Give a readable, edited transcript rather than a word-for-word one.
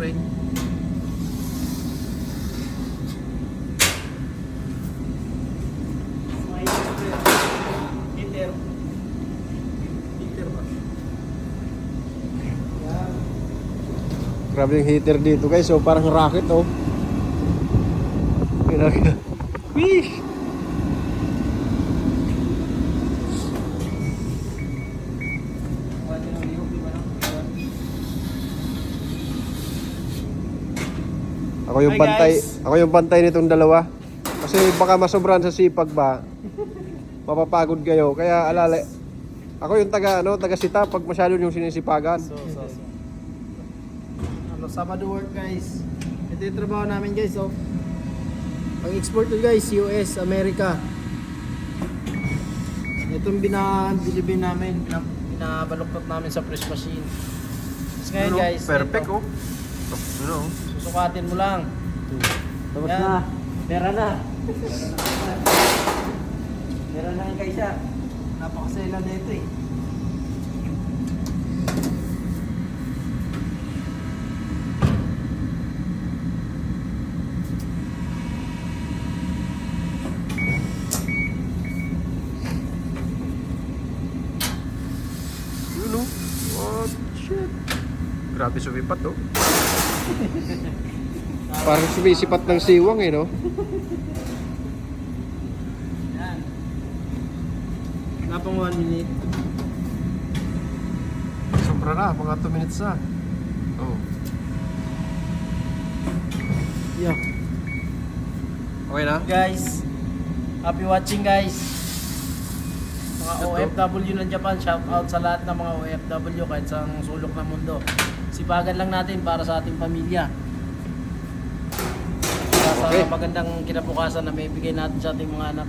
spring. Heater. Heater ba? Grabe yung heater dito guys. So parang rocket oh. Whee! Hi, guys. Ako yung bantay nitong dalawa. Kasi baka masobran sa sipag ba. Mapapagod kayo. Kaya alala. Ako yung taga sita pag masyado yung sinisipagan. Sabado work guys. Ito yung trabaho namin guys. So, ang export to guys, US, America. Itong binabilibin namin, binabaluktot namin sa press machine. Tapos ngayon guys, Perfect ito, oh. Ano? susukatin mo lang. Tapos Yan. na. Pera na. Pera na ang kaisa. Napakasela na ito eh. Yun oh. What shit. Grabe sumipat oh. Parang sumisipat ng siwang eh no. Yan. Napang 1 minute. Sobra na, mga 2 minutes na. Oh. Yeah. Okay na? Guys, happy watching guys. Mga OFW ng Japan, shout out sa lahat ng mga OFW kahit sa sulok ng mundo. Sipagan lang natin para sa ating pamilya. Para sa Okay. magandang kinabukasan na may bigay natin sa ating mga anak.